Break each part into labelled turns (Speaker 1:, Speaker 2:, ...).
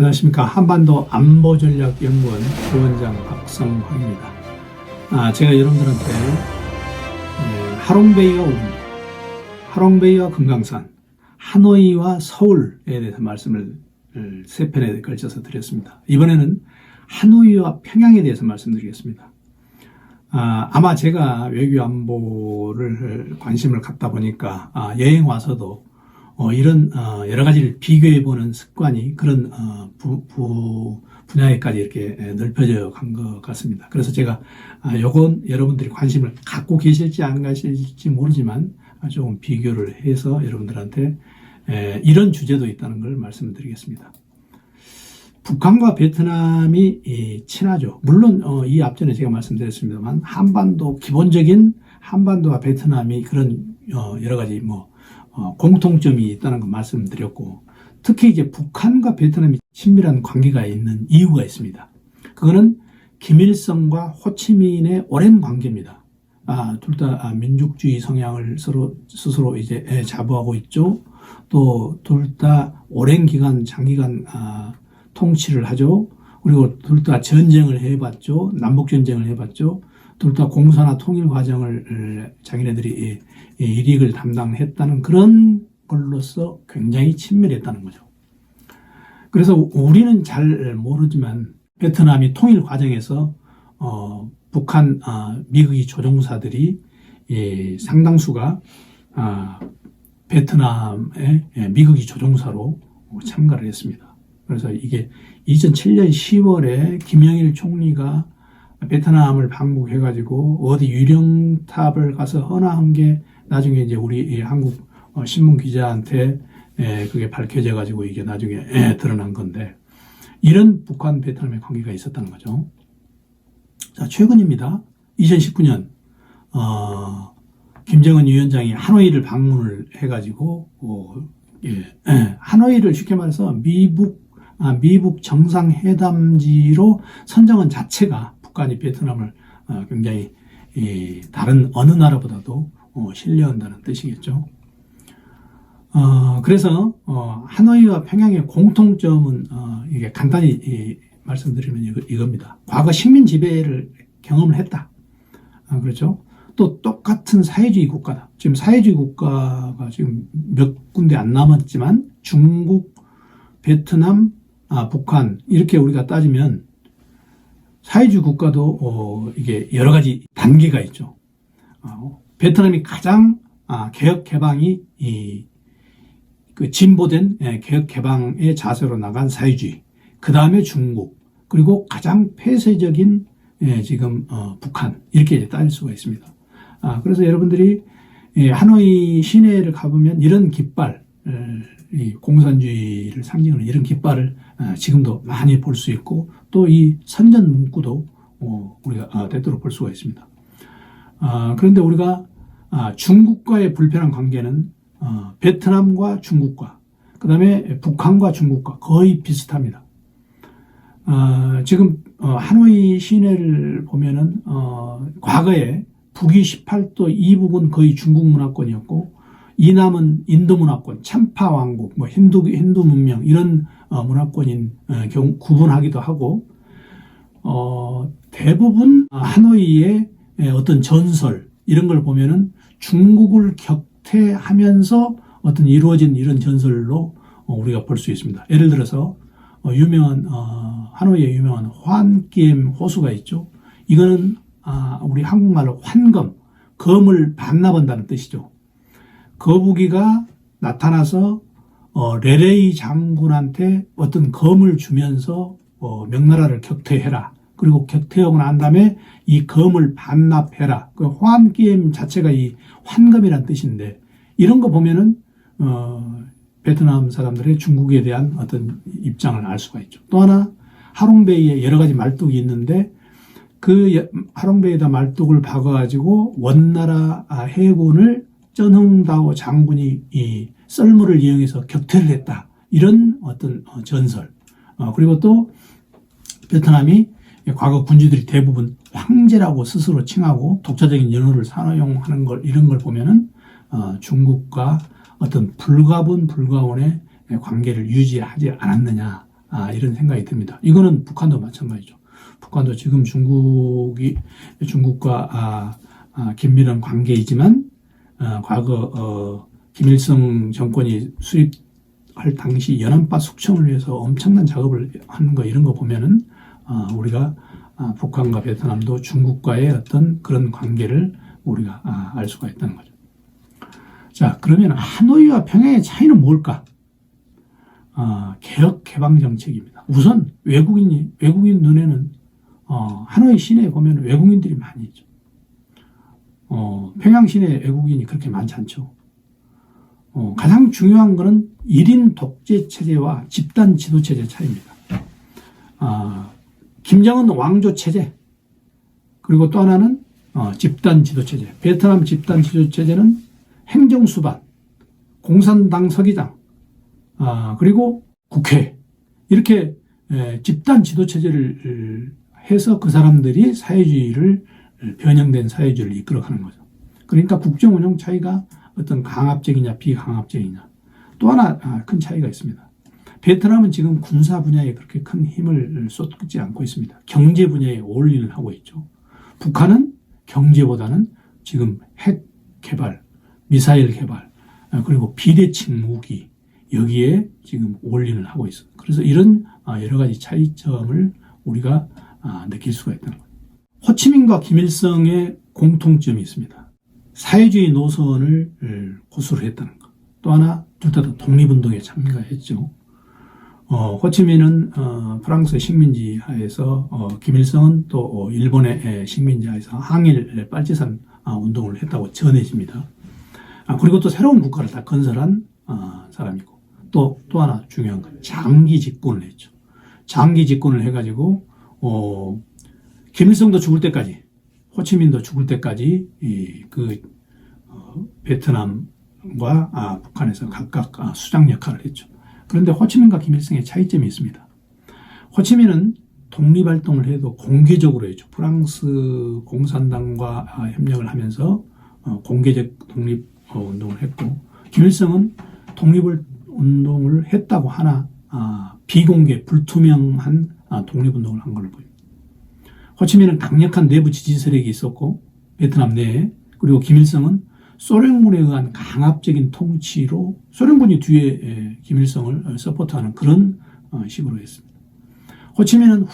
Speaker 1: 안녕하십니까. 한반도 안보전략연구원 부원장 박성황입니다. 제가 여러분들한테 하롱베이와 울릉도, 하롱베이와 금강산, 하노이와 서울에 대해서 말씀을 세 편에 걸쳐서 드렸습니다. 이번에는 하노이와 평양에 대해서 말씀드리겠습니다. 아마 제가 외교 안보를 관심을 갖다 보니까 여행 와서도 이런 여러 가지를 비교해 보는 습관이 그런 분야에까지 이렇게 넓혀져 간 것 같습니다. 그래서 제가 요건 여러분들이 관심을 갖고 계실지 안 가실지 모르지만 조금 비교를 해서 여러분들한테 이런 주제도 있다는 걸 말씀드리겠습니다. 북한과 베트남이 친하죠. 물론 이 앞전에 제가 말씀드렸습니다만 기본적인 한반도와 베트남이 그런 여러 가지 공통점이 있다는 거 말씀드렸고, 특히 이제 북한과 베트남이 친밀한 관계가 있는 이유가 있습니다. 그거는 김일성과 호치민의 오랜 관계입니다. 둘 다 민족주의 성향을 스스로 이제 자부하고 있죠. 또 둘 다 오랜 기간, 장기간 통치를 하죠. 그리고 둘 다 전쟁을 해봤죠. 남북전쟁을 해봤죠. 둘 다 공사나 통일 과정을 자기네들이 일익을 담당했다는 그런 걸로서 굉장히 친밀했다는 거죠. 그래서 우리는 잘 모르지만 베트남이 통일 과정에서 북한 미국의 조종사들이 상당수가 베트남의 미국의 조종사로 참가를 했습니다. 그래서 이게 2007년 10월에 김영일 총리가 베트남을 방문해가지고 어디 유령탑을 가서 헌화한 게 나중에 이제 우리 한국 신문 기자한테 그게 밝혀져가지고 이게 나중에 드러난 건데, 이런 북한 베트남의 관계가 있었다는 거죠. 자, 최근입니다. 2019년 김정은 위원장이 하노이를 방문을 해가지고 하노이를 쉽게 말해서 미북 정상회담지로 선정한 자체가 북한이 베트남을 굉장히 다른 어느 나라보다도 신뢰한다는 뜻이겠죠. 그래서 하노이와 평양의 공통점은 이게 간단히 말씀드리면 이겁니다. 과거 식민 지배를 경험을 했다. 그렇죠. 또 똑같은 사회주의 국가다. 지금 사회주의 국가가 지금 몇 군데 안 남았지만 중국, 베트남, 북한 이렇게 우리가 따지면 사회주의 국가도 이게 여러 가지 단계가 있죠. 베트남이 가장 개혁 개방이 그 진보된 개혁 개방의 자세로 나간 사회주의, 그 다음에 중국, 그리고 가장 폐쇄적인 지금 북한, 이렇게 따질 수가 있습니다. 그래서 여러분들이 하노이 시내를 가보면 이런 깃발, 이 공산주의를 상징하는 이런 깃발을 지금도 많이 볼 수 있고, 또 이 선전 문구도 우리가 때때로 볼 수가 있습니다. 그런데 우리가 중국과의 불편한 관계는 베트남과 중국과, 그 다음에 북한과 중국과 거의 비슷합니다. 지금 하노이 시내를 보면은 과거에 북위 18도 이북은 거의 중국 문화권이었고, 이남은 인도 문화권, 참파 왕국, 힌두 문명 이런 문화권인 경우 구분하기도 하고, 대부분 하노이의 어떤 전설 이런 걸 보면은 중국을 격퇴하면서 어떤 이루어진 이런 전설로 우리가 볼 수 있습니다. 예를 들어서 유명한 하노이에 유명한 환기엠 호수가 있죠. 이거는 우리 한국말로 환검, 검을 반납한다는 뜻이죠. 거북이가 나타나서 레레이 장군한테 어떤 검을 주면서 명나라를 격퇴해라. 그리고 격퇴하고 난 다음에 이 검을 반납해라. 그 환기엠 자체가 이 환검이란 뜻인데, 이런 거 보면은 베트남 사람들의 중국에 대한 어떤 입장을 알 수가 있죠. 또 하나, 하롱베이에 여러 가지 말뚝이 있는데, 그 하롱베이에다 말뚝을 박아가지고 원나라 해군을 쩐흥다오 장군이 이 썰물을 이용해서 격퇴를 했다. 이런 어떤 전설. 그리고 또 베트남이 과거 군주들이 대부분 황제라고 스스로 칭하고 독자적인 연호를 사용하는 걸, 이런 걸 보면은 중국과 어떤 불가분 불가원의 관계를 유지하지 않았느냐, 이런 생각이 듭니다. 이거는 북한도 마찬가지죠. 북한도 지금 중국과 긴밀한 관계이지만 과거 김일성 정권이 수립할 당시 연안파 숙청을 위해서 엄청난 작업을 하는 거 이런 거 보면은 우리가 북한과 베트남도 중국과의 어떤 그런 관계를 우리가 알 수가 있다는 거죠. 자, 그러면 하노이와 평양의 차이는 뭘까? 개혁 개방 정책입니다. 우선 외국인 눈에는 하노이 시내에 보면 외국인들이 많이 있죠. 평양 시내에 외국인이 그렇게 많지 않죠. 가장 중요한 것은 1인 독재 체제와 집단 지도 체제 차이입니다. 김정은 왕조 체제, 그리고 또 하나는 집단 지도 체제. 베트남 집단 지도 체제는 행정수반, 공산당 서기장, 그리고 국회, 이렇게 집단 지도 체제를 해서 그 사람들이 사회주의를 변형된 사회주의를 이끌어가는 거죠. 그러니까 국정 운영 차이가 어떤 강압적이냐 비강압적이냐. 또 하나 큰 차이가 있습니다. 베트남은 지금 군사 분야에 그렇게 큰 힘을 쏟지 않고 있습니다. 경제 분야에 올인을 하고 있죠. 북한은 경제보다는 지금 핵 개발, 미사일 개발, 그리고 비대칭 무기, 여기에 지금 올인을 하고 있어요. 그래서 이런 여러 가지 차이점을 우리가 느낄 수가 있다는 거예요. 호치민과 김일성의 공통점이 있습니다. 사회주의 노선을 고수를 했다는 것. 또 하나, 둘 다 독립운동에 참가했죠. 호치민은 프랑스의 식민지 하에서 김일성은 또 일본의 식민지 하에서 항일 빨치산 운동을 했다고 전해집니다. 그리고 또 새로운 국가를 다 건설한 사람이고, 또 하나 중요한 건 장기 집권을 했죠. 장기 집권을 해가지고 김일성도 죽을 때까지, 호치민도 죽을 때까지 베트남과 북한에서 각각 수장 역할을 했죠. 그런데 호치민과 김일성의 차이점이 있습니다. 호치민은 독립활동을 해도 공개적으로 했죠. 프랑스 공산당과 협력을 하면서 공개적 독립운동을 했고, 김일성은 독립운동을 했다고 하나 비공개, 불투명한 독립운동을 한 걸로 보입니다. 호치민은 강력한 내부 지지 세력이 있었고, 베트남 내에, 그리고 김일성은 소련군에 의한 강압적인 통치로 소련군이 뒤에 김일성을 서포트하는 그런 식으로 했습니다. 호치민은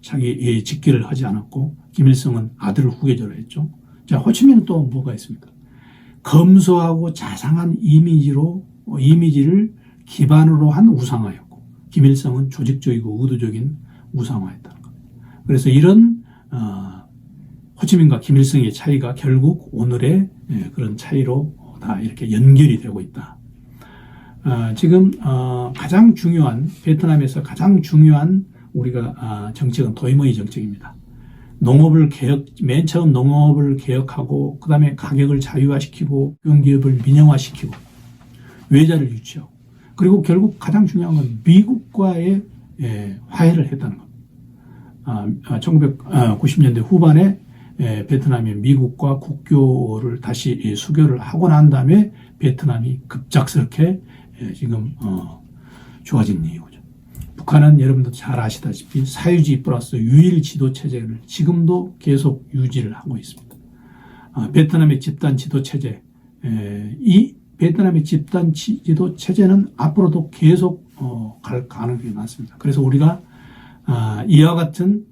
Speaker 1: 자기 직계를 하지 않았고, 김일성은 아들을 후계자로 했죠. 자, 호치민은 또 뭐가 있습니까? 검소하고 자상한 이미지를 기반으로 한 우상화였고, 김일성은 조직적이고 의도적인 우상화였다는 겁니다. 그래서 이런 호치민과 김일성의 차이가 결국 오늘의 그런 차이로 다 이렇게 연결이 되고 있다. 지금 가장 중요한, 베트남에서 가장 중요한 우리가 정책은 도이머이 정책입니다. 맨 처음 농업을 개혁하고, 그 다음에 가격을 자유화시키고, 용기업을 민영화시키고, 외자를 유치하고, 그리고 결국 가장 중요한 건 미국과의 화해를 했다는 겁니다. 1990년대 후반에 베트남이 미국과 국교를 다시 수교를 하고 난 다음에 베트남이 급작스럽게 지금 좋아진 이유죠. 북한은 여러분도 잘 아시다시피 사회주의 플러스 유일 지도 체제를 지금도 계속 유지를 하고 있습니다. 베트남의 집단 지도 체제, 이 베트남의 집단 지도 체제는 앞으로도 계속 갈 가능성이 많습니다. 그래서 우리가 이와 같은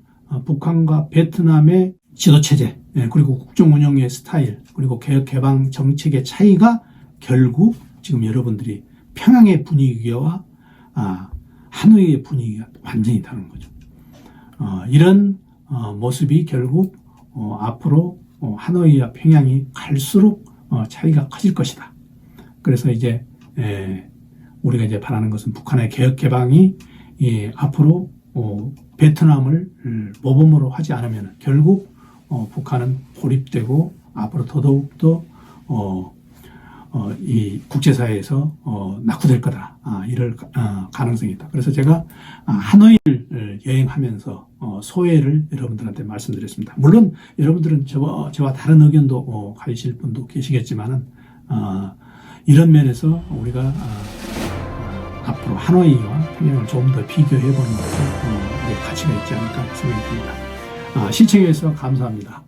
Speaker 1: 북한과 베트남의 지도 체제, 그리고 국정 운영의 스타일, 그리고 개혁 개방 정책의 차이가 결국 지금 여러분들이 평양의 분위기와 하노이의 분위기가 완전히 다른 거죠. 이런 모습이 결국 앞으로 하노이와 평양이 갈수록 차이가 커질 것이다. 그래서 이제 우리가 이제 바라는 것은 북한의 개혁 개방이 앞으로 베트남을 모범으로 하지 않으면 결국 북한은 고립되고 앞으로 더더욱더 이 국제사회에서 낙후될 거다. 이럴 가능성이 있다. 그래서 제가 하노이를 여행하면서 소회를 여러분들한테 말씀드렸습니다. 물론 여러분들은 저와 다른 의견도 가지실 분도 계시겠지만은 이런 면에서 우리가 앞으로 하노이와 평양을 조금 더 비교해보는 것도 가치가 있지 않을까 생각이 듭니다. 시청해 주셔서 감사합니다.